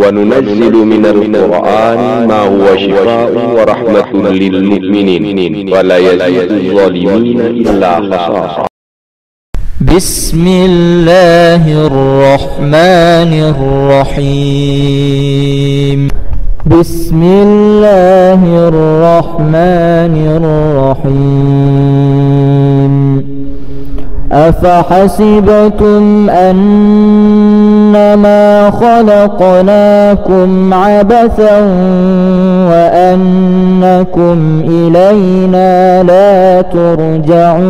وننزل من القرآن ما هو شفاء ورحمة للمؤمنين ولا يزيد الظالمين إلا خسارا. بسم الله الرحمن الرحيم. بسم الله الرحمن الرحيم. أفحسبتم أنما خلقناكم عبثا وأنكم إلينا لا ترجعون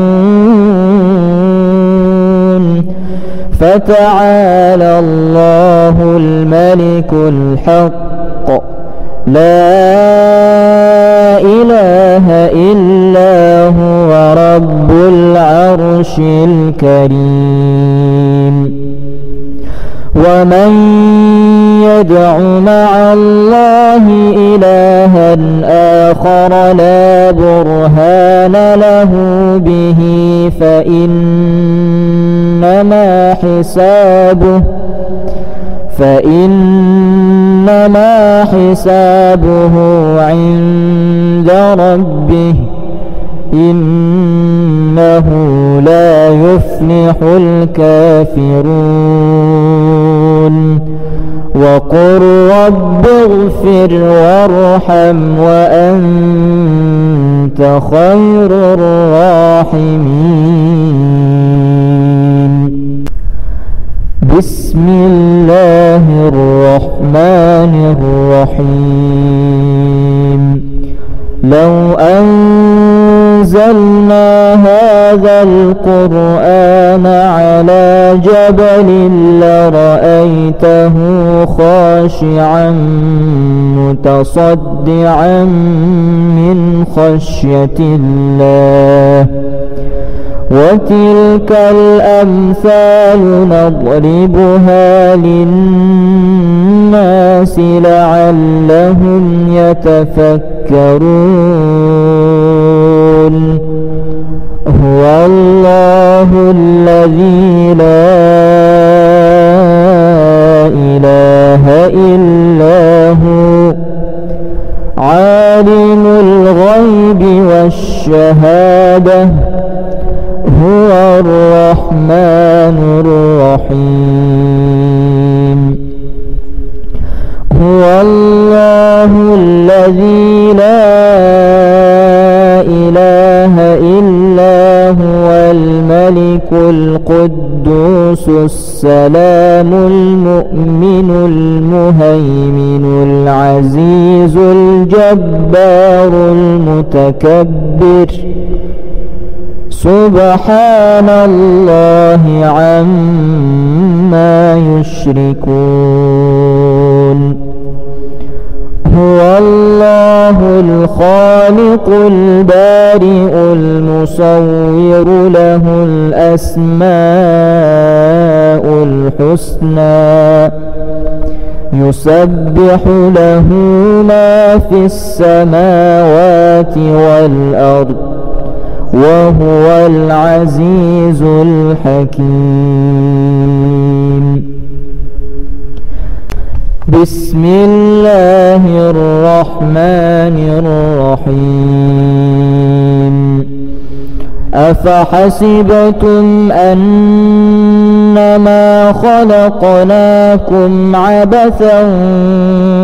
فتعالى الله الملك الحق لا إله إلا هو رب العرش الكريم. ومن يدع مع الله إلها آخر لا برهان له به فإنما حسابه عند ربه إنه لا يفلح الكافرون. وقل رب اغفر وارحم وأنت خير الراحمين. بسم الله الرحمن الرحيم. لو أنزلنا هذا القرآن على جبل لرأيته خاشعا متصدعا من خشية الله. وتلك الأمثال نضربها للناس لعلهم يتفكرون. هو الله الذي لا إله إلا هو عالم الغيب والشهادة هو الرحمن الرحيم. هو الله الذي لا إله إلا هو الملك القدوس السلام المؤمن المهيمن العزيز الجبار المتكبر. سبحان الله عما يشركون. هو الله الخالق البارئ المصور له الأسماء الحسنى يسبح له ما في السماوات والأرض وهو العزيز الحكيم. بسم الله الرحمن الرحيم. أفحسبتم أنما خلقناكم عبثا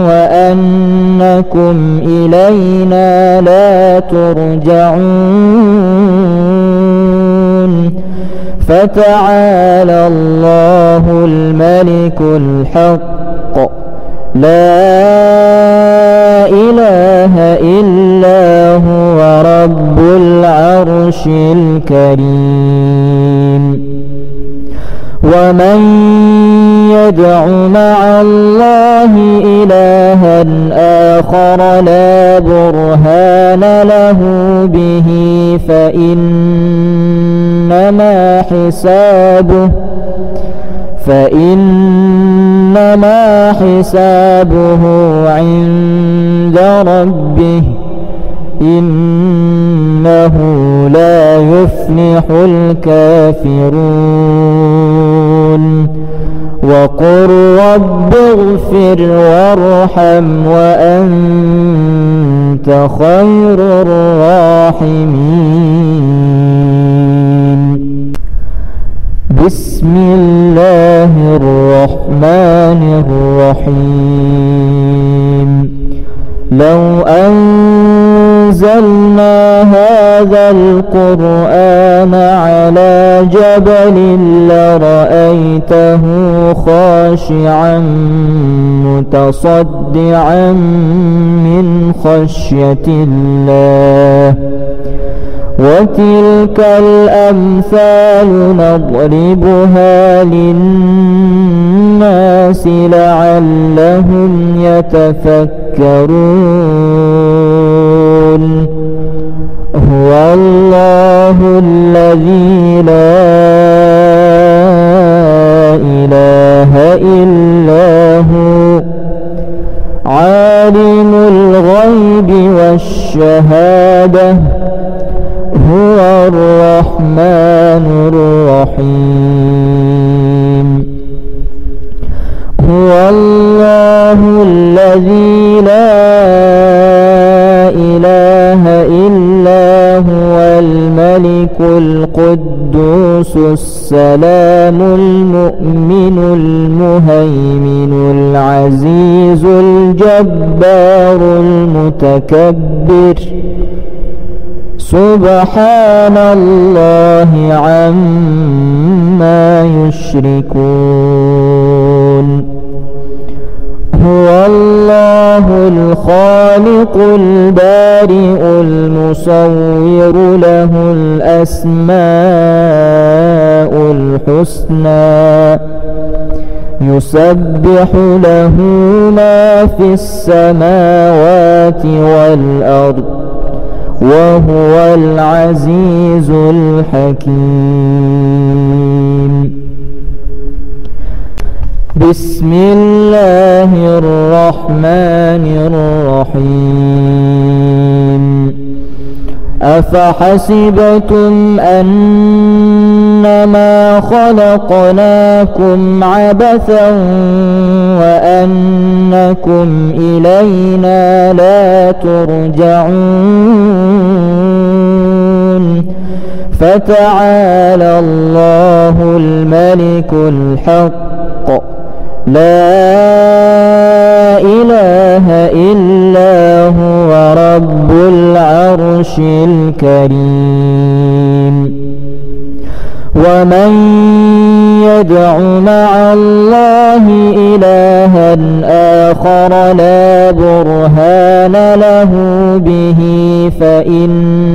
وأنكم إلينا لا ترجعون فتعالى الله الملك الحق لا إله إلا هو رب العرش الكريم. ومن يدع مع الله إلها آخر لا برهان له به فإنما حسابه عند ربه إنه لا يفلح الكافرون. وقل رب اغفر وارحم وأنت خير الراحمين. بسم الله الرحمن الرحيم. لو أنزلنا هذا القرآن على جبل لرأيته خاشعا متصدعا من خشية الله. وتلك الأمثال نضربها للناس لعلهم يتفكرون. هو الله الذي لا إله إلا هو عالم الغيب والشهادة هو الرحمن الرحيم. هو الله الذي لا إله إلا هو الملك القدوس السلام المؤمن المهيمن العزيز الجبار المتكبر. سبحان الله عما يشركون. هو الله الخالق البارئ المصور له الأسماء الحسنى يسبح له ما في السماوات والأرض وهو العزيز الحكيم. بسم الله الرحمن الرحيم. أفحسبتم أنما خلقناكم عبثا وأنكم إلينا لا ترجعون. فتعالى الله الملك الحق لا إله إلا هو رب العرش الكريم. ومن يدع مع الله إلها آخر لا برهان له به فإنما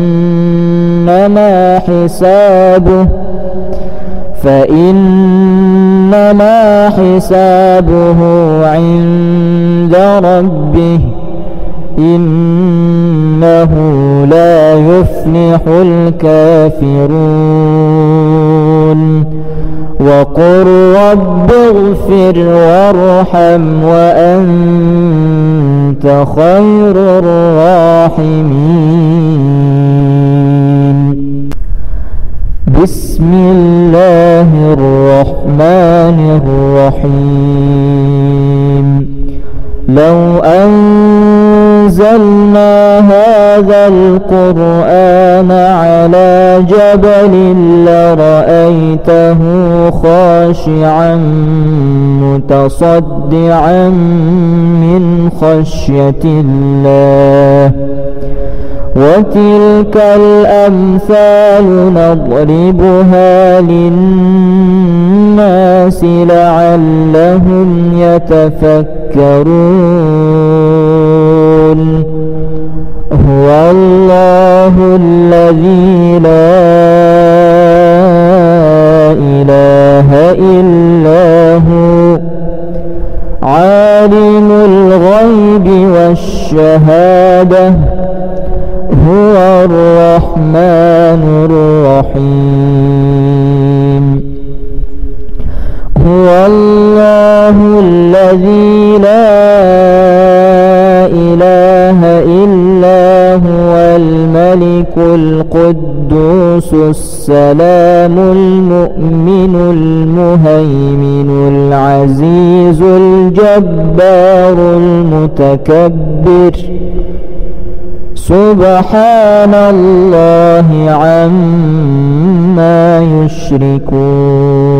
حسابه عند ربه إنه لا يفلح الكافرون. وقل رب اغفر وارحم وأنت خير الراحمين. بسم الله الرحمن الرحيم. لو أنزلنا هذا القرآن على جبل لرأيته خاشعا متصدعا من خشية الله. وتلك الأمثال نضربها للناس لعلهم يتفكرون. هو الله الذي لا إله إلا هو عالم الغيب والشهادة هو الرحمن الرحيم. هو الله الذي لا إله إلا هو الملك الملك القدوس السلام المؤمن المهيمن العزيز الجبار المتكبر سبحان الله عما يشركون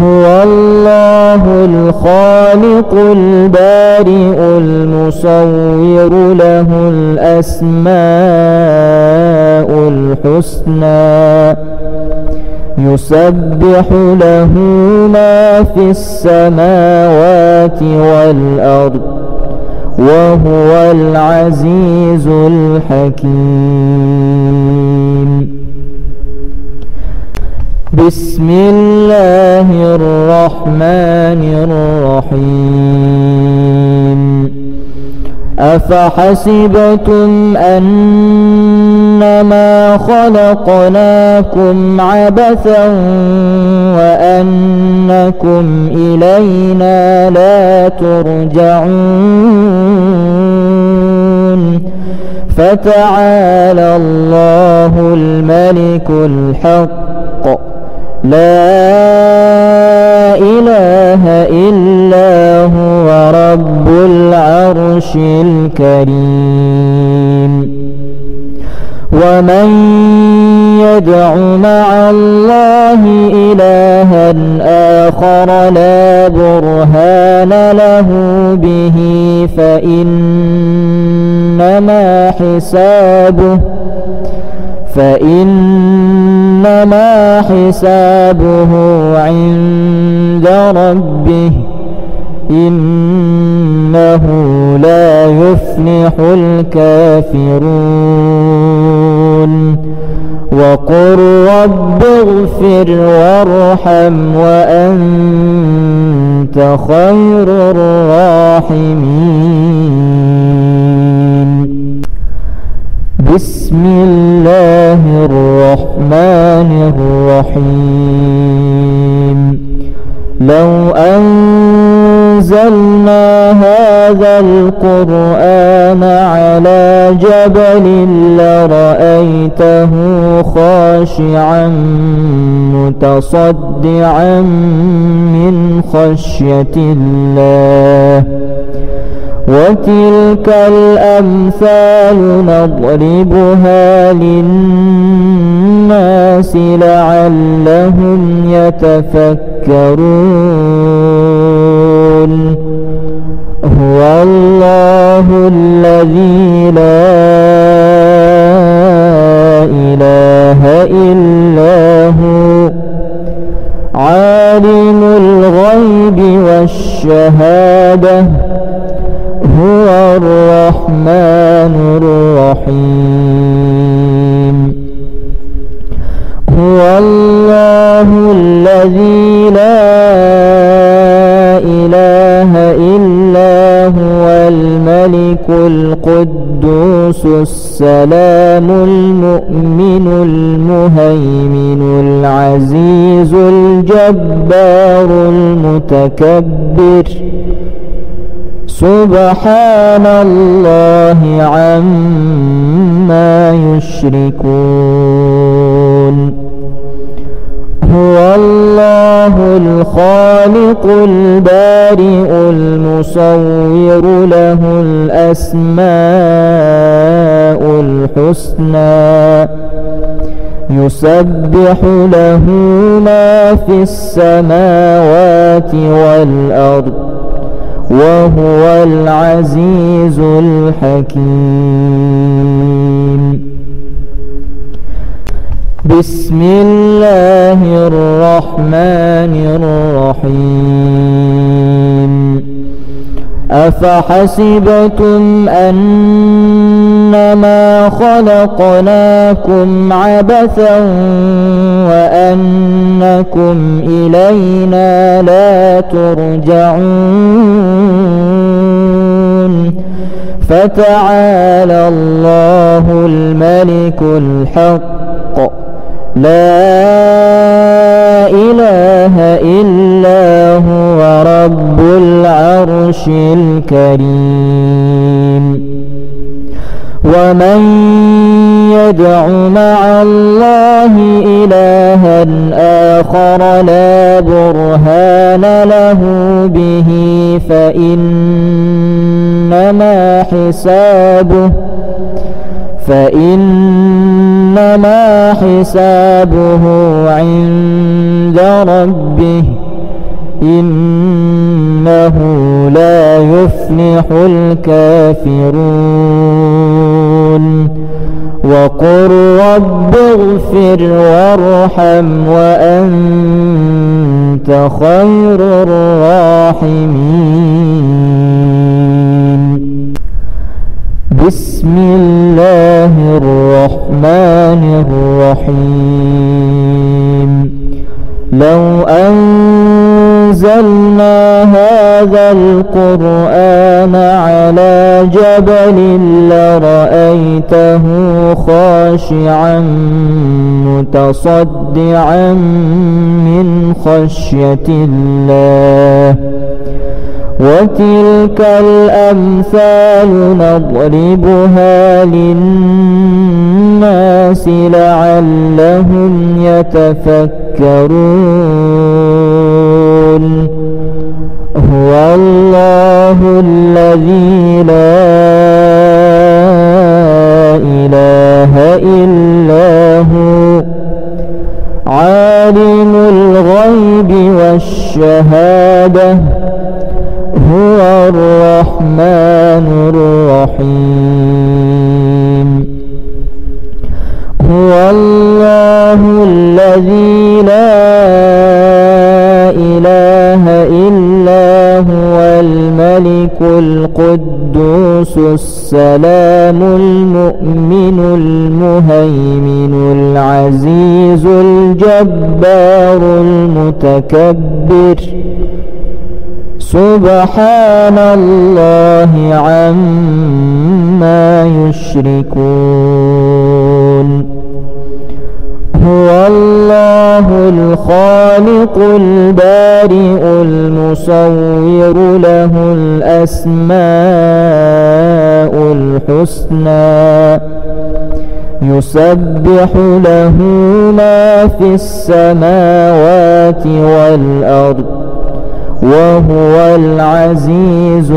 هو الله الخالق البارئ المصور له الأسماء الحسنى يسبح له ما في السماوات والأرض وهو العزيز الحكيم بسم الله الرحمن الرحيم أفحسبتم أنما خلقناكم عبثا وأنكم إلينا لا ترجعون فتعالى الله الملك الحق لا إله إلا هو رب العرش الكريم ومن يدع مع الله إلها آخر لا برهان له به فإنما حسابه عند ربه إنه لا يفلح الكافرون وقل رب اغفر وارحم وأنت خير الراحمين بسم الله الرحمن الرحيم لو أنزلنا هذا القرآن على جبل لرأيته خاشعا متصدعا من خشية الله وتلك الأمثال نضربها للناس لعلهم يتفكرون هو الله الذي لا إله إلا هو عالم الغيب والشهادة هو الرحمن الرحيم هو الله الذي لا إله إلا هو الملك القدوس السلام المؤمن المهيمن العزيز الجبار المتكبر سبحان الله عما يشركون هو الله الخالق البارئ المصور له الأسماء الحسنى يسبح له ما في السماوات والأرض وهو العزيز الحكيم بسم الله الرحمن الرحيم أفحسبتم أنما خلقناكم عبثا وأنكم إلينا لا ترجعون فتعالى الله الملك الحق لا إله إلا هو رب العرش الكريم ومن يدع مع الله إلها آخر لا برهان له به فإنما حسابه عند ربه إنه لا يفلح الكافرون وقل رب اغفر وارحم وأنت خير الراحمين. بسم الله الرحمن الرحيم. لو أنزلنا هذا القرآن على جبل لرأيته خاشعا متصدعا من خشية الله وتلك الأمثال نضربها للناس لعلهم يتفكرون. هو الله الذي لا إله إلا هو عالم الغيب والشهادة هو الرحمن الرحيم. هو الله الذي لا إله إلا هو الملك القدوس السلام المؤمن المهيمن العزيز الجبار المتكبر سبحان الله عما يشركون. هو الله الخالق البارئ المصور له الأسماء الحسنى يسبح له ما في السماوات والأرض وهو العزيز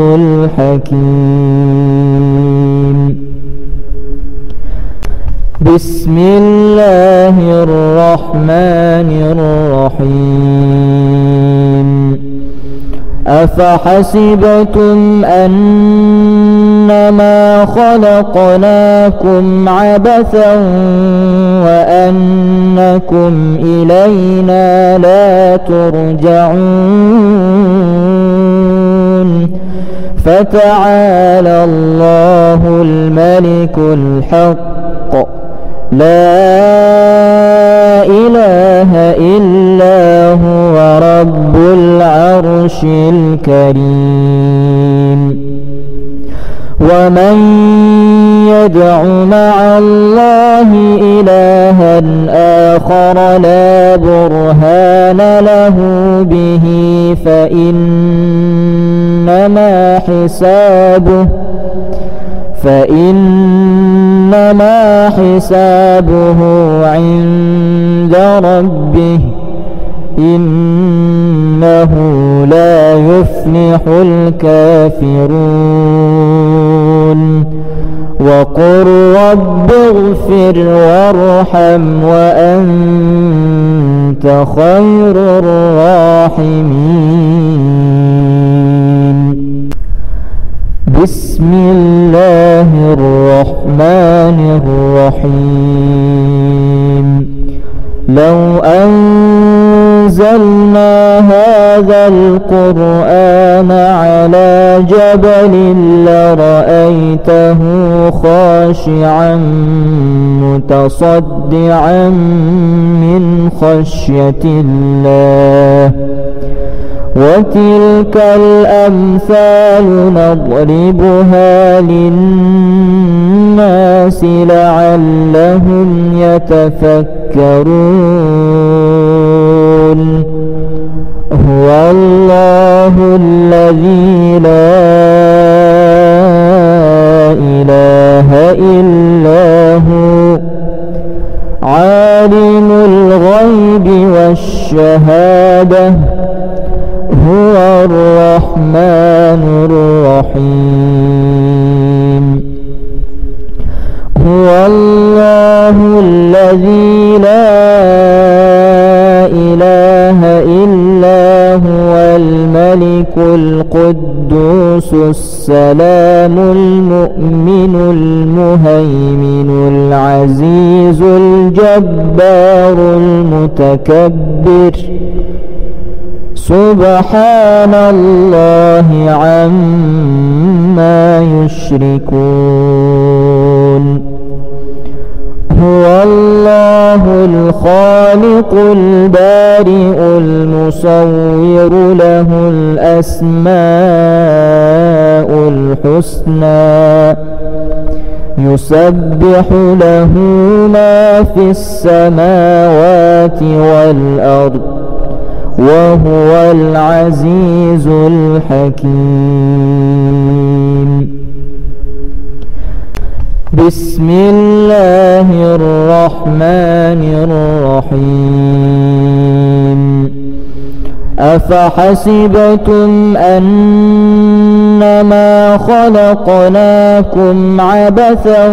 الحكيم. بسم الله الرحمن الرحيم. أفحسبتم أنما خلقناكم عبثا وأنكم إلينا لا ترجعون فتعالى الله الملك الحق لا إله إلا هو رب العرش الكريم. ومن يدع مع الله إلها آخر لا برهان له به فإنما حسابه عند ربه إنه لا يفلح الكافرون. وقل رب اغفر وارحم وأنت خير الراحمين. بسم الله الرحمن الرحيم. لو أنزلنا هذا القرآن على جبل لرأيته خاشعا متصدعا من خشية الله وتلك الأمثال نضربها للناس لعلهم يتفكرون. هو الله الذي لا إله إلا الرحيم هو الله الذي لا إله إلا هو الملك القدوس السلام المؤمن المهيمن العزيز الجبار المتكبر سبحان الله عما يشركون هو الله الخالق البارئ المصور له الأسماء الحسنى يسبح له ما في السماوات والأرض وهو العزيز الحكيم بسم الله الرحمن الرحيم أفحسبتم أنما خلقناكم عبثا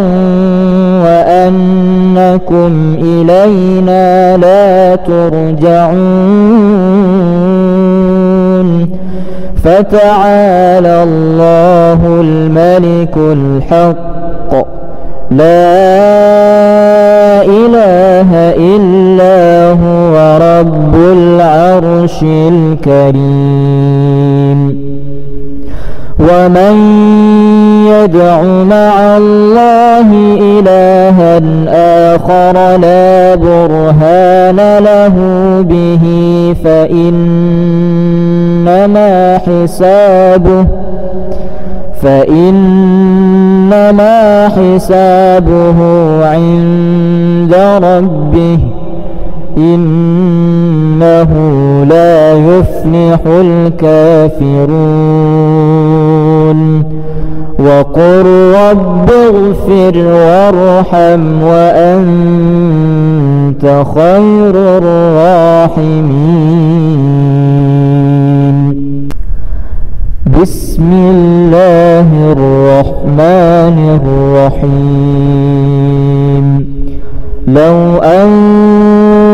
وأنكم إلينا لا ترجعون فتعالى الله الملك الحق لا إله إلا هو رب العرش الكريم ومن يدع مع الله إلها آخر لا برهان له به فإنما حسابه عند ربه إنه لا يفلح الكافرون وقل رب اغفر وارحم وأنت خير الراحمين بسم الله الرحمن الرحيم لو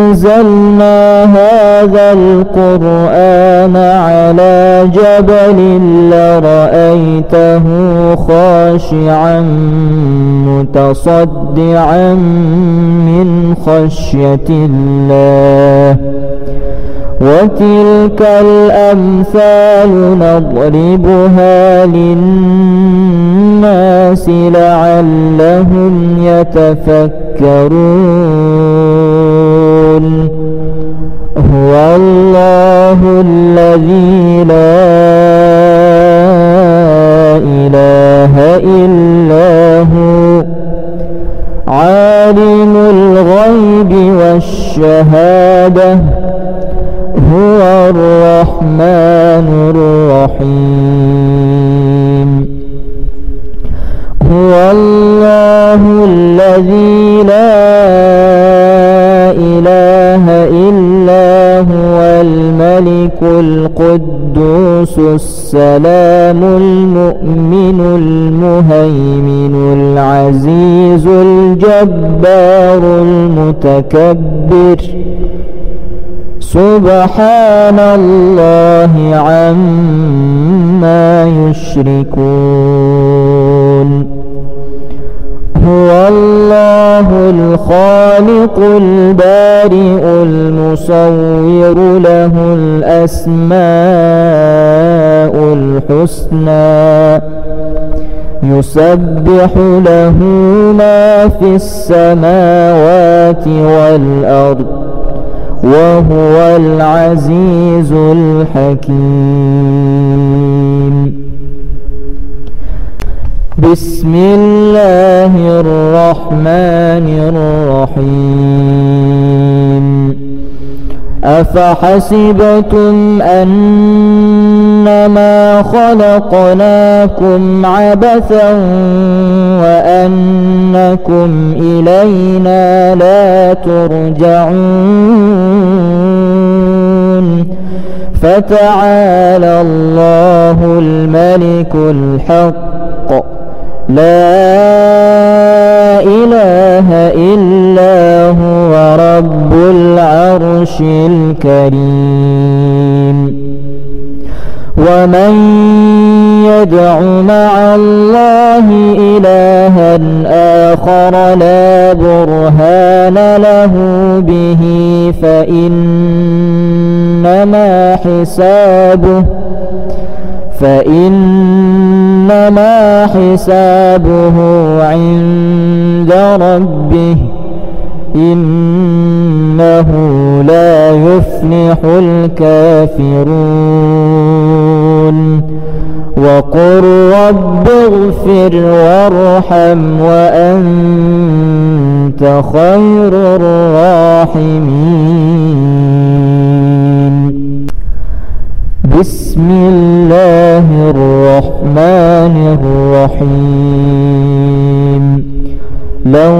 أنزلنا هذا القرآن على جبل لرأيته خاشعا متصدعا من خشية الله وتلك الأمثال نضربها للناس لعلهم يتفكرون هو الله الذي لا إله إلا هو عالم الغيب والشهادة هو الرحمن الرحيم هو الله الذي لا إله إلا هو الملك القدوس السلام المؤمن المهيمن العزيز الجبار المتكبر سبحان الله عما يشركون هو الله الخالق البارئ المصور له الأسماء الحسنى يسبح له ما في السماوات والأرض وهو العزيز الحكيم بسم الله الرحمن الرحيم أفحسبتم أنما خلقناكم عبثا وأنكم إلينا لا ترجعون فتعالى الله الملك الحق لا إله إلا هو رب العرش الكريم. ومن يدع مع الله إلها آخر لا برهان له به فإنما حسابه عند ربه إنه لا يفلح الكافرون. وقل رب اغفر وارحم وأنت خير الراحمين. بسم الله الرحمن الرحيم. لو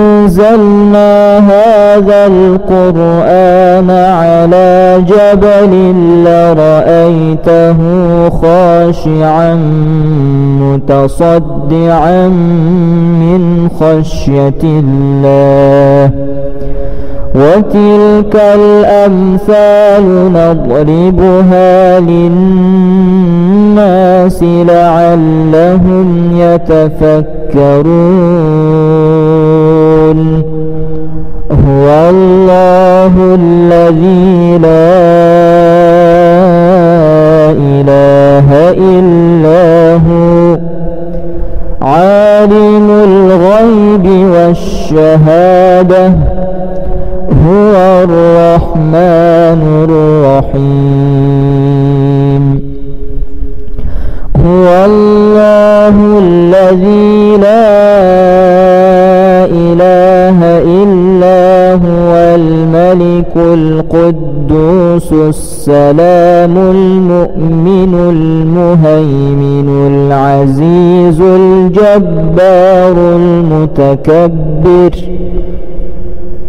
أنزلنا هذا القرآن على جبل لرأيته خاشعا متصدعا من خشية الله. وتلك الأمثال نضربها للناس لعلهم يتفكرون. هو الله الذي لا إله إلا هو عالم الغيب والشهادة هو الرحمن الرحيم. هو الله الذي لا إله إلا هو الملك القدوس السلام المؤمن المهيمن العزيز الجبار المتكبر.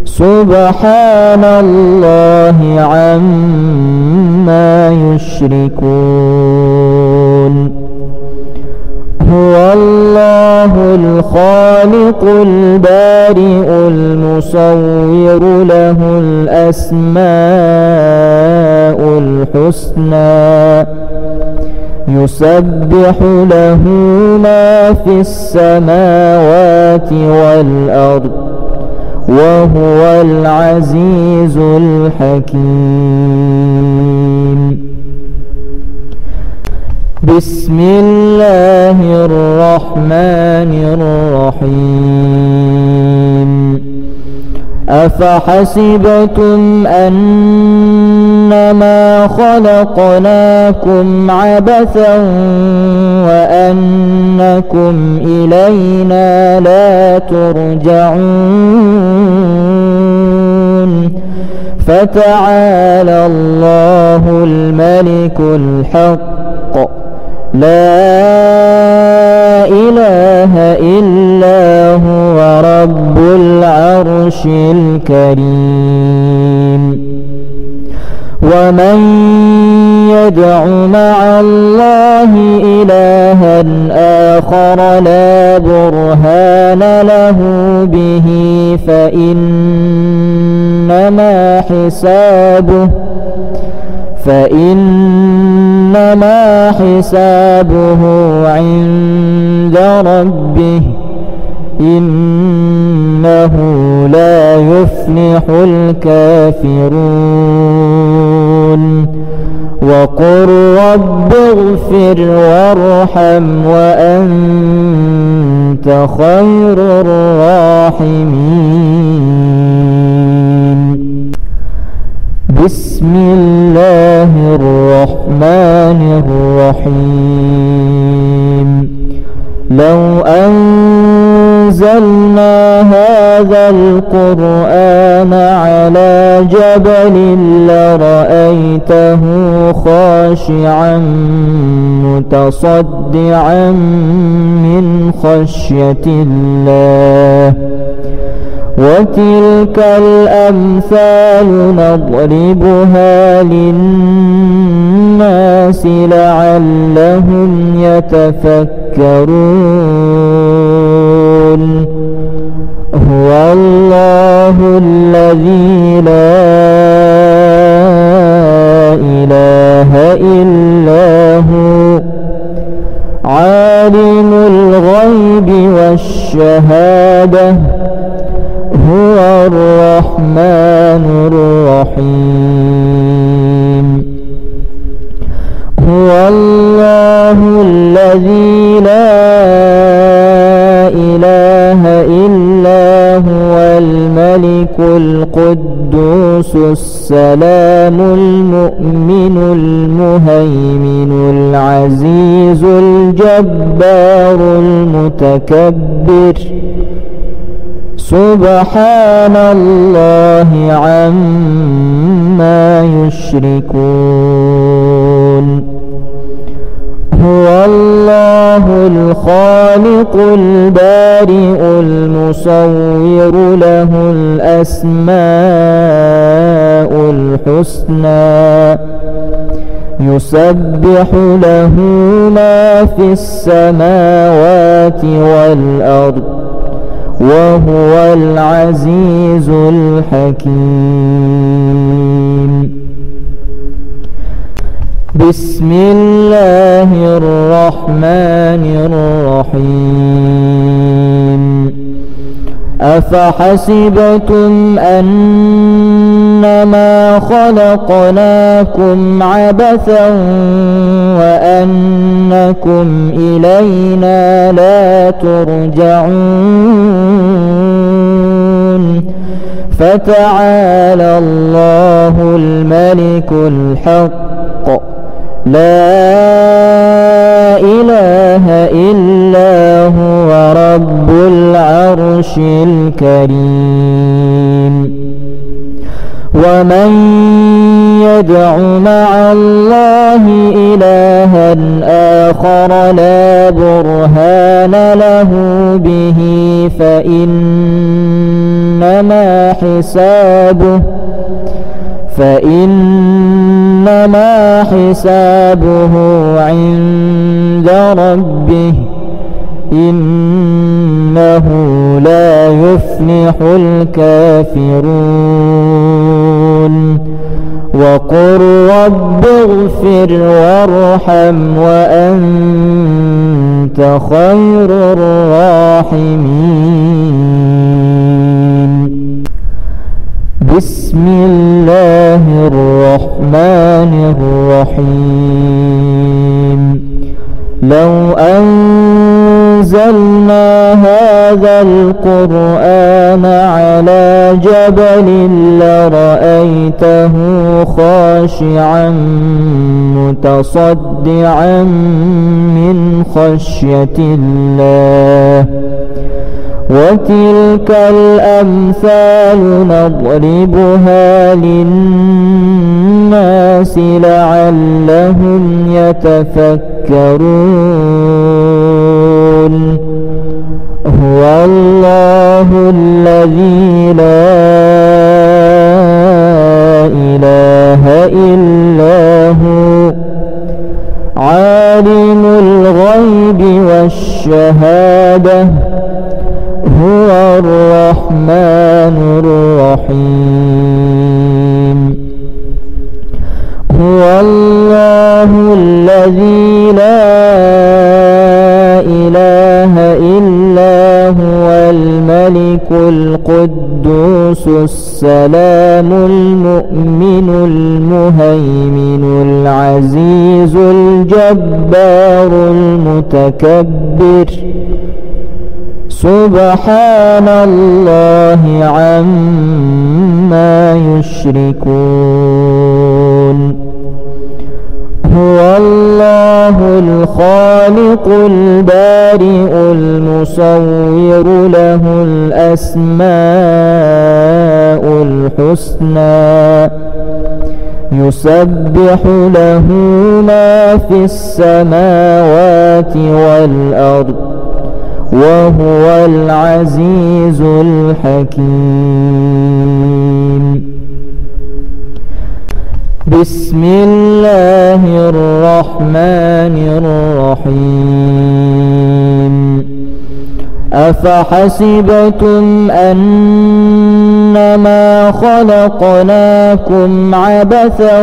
سبحان الله عما يشركون. هو الله الخالق البارئ المصور له الأسماء الحسنى يسبح له ما في السماوات والأرض وهو العزيز الحكيم. بسم الله الرحمن الرحيم. أفحسبتم أنما خلقناكم عبثا وأنكم إلينا لا ترجعون. فتعالى الله الملك الحق لا إله إلا هو رب العرش الكريم. ومن يدع مع الله إلها آخر لا برهان له به فإنما حسابه عند ربه إنه لا يفلح الكافرون. وقل رب اغفر وارحم وأنت خير الراحمين. بسم الله الرحمن الرحيم. لو أنزلنا هذا القرآن على جبل لرأيته خاشعا متصدعا من خشية الله. وتلك الأمثال نضربها للناس لعلهم يتفكرون هو الله الذي لا إله إلا هو عالم الغيب والشهادة هو الرحمن الرحيم هو الله الذي لا إله إلا هو الملك القدوس السلام المؤمن المهيمن العزيز الجبار المتكبر سبحان الله عما يشركون هو الله الخالق البارئ المصور له الأسماء الحسنى يسبح له ما في السماوات والأرض وهو العزيز الحكيم بسم الله الرحمن الرحيم أفحسبتم أنما خلقناكم عبثا وأنكم إلينا لا ترجعون فتعالى الله الملك الحق لا إله إلا هو رب العرش الكريم ومن يدع مع الله إلها آخر لا برهان له به فإنما حسابه عند ربه إنه لا يفلح الكافرون وقل رب اغفر وارحم وأنت خير الراحمين بسم الله الرحمن الرحيم لو أنزلنا هذا القرآن على جبل لرأيته خاشعا متصدعا من خشية الله وتلك الأمثال نضربها للناس لعلهم يتفكرون هو الله الذي لا إله إلا هو عالم الغيب والشهادة هو الرحمن الرحيم هو الله الذي لا إله إلا هو الملك القدوس السلام المؤمن المهيمن العزيز الجبار المتكبر سبحان الله عما يشركون هو الله الخالق البارئ المصور له الأسماء الحسنى يسبح له ما في السماوات والأرض وهو العزيز الحكيم. بسم الله الرحمن الرحيم. أفحسبتم أنما خلقناكم عبثا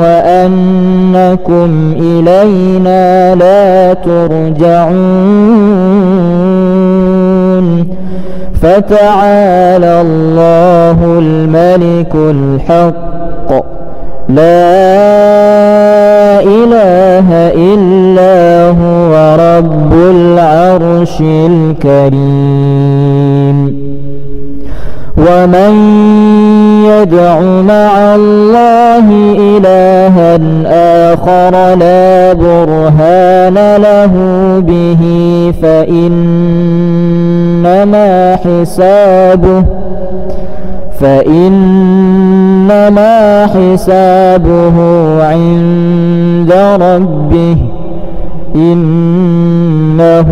وأنكم إلينا لا ترجعون فتعالى الله الملك الحق لا إله إلا هو رب العرش الكريم. ومن يدع مع الله إلها آخر لا برهان له به فإنما حسابه عند ربه إنه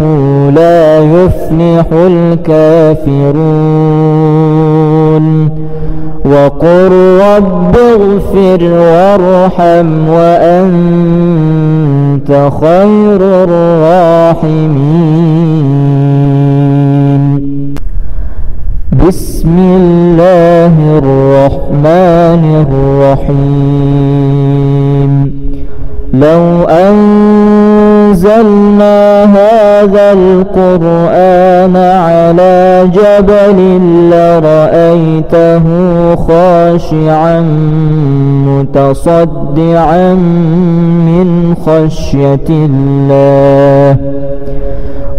لا يفلح الكافرون. وقل رب اغفر وارحم وأنت خير الراحمين. بسم الله الرحمن الرحيم. لو أنزلنا هذا القرآن على جبل لرأيته خاشعا متصدعا من خشية الله.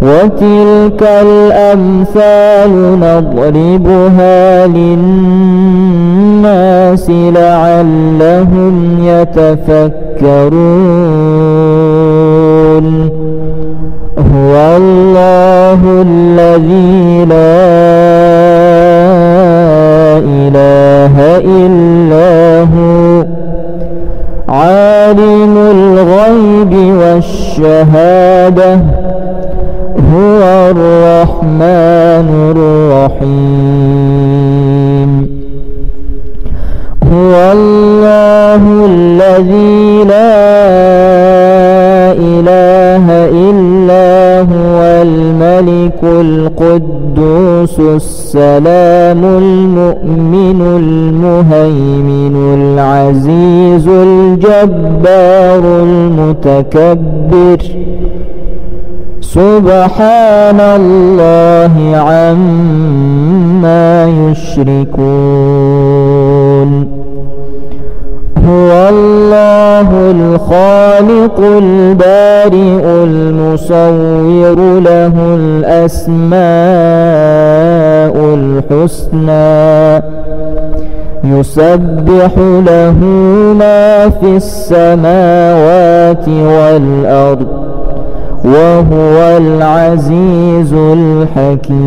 وتلك الأمثال نضربها للناس لعلهم يتفكرون. هو الله الذي لا إله إلا هو عالم الغيب والشهادة هو الرحمن الرحيم. هو الله الذي لا إله إلا هو الملك القدوس السلام المؤمن المهيمن العزيز الجبار المتكبر. سبحان الله عما يشركون. هو الله الخالق البارئ المصور له الأسماء الحسنى يسبح له ما في السماوات والأرض وهو العزيز الحكيم.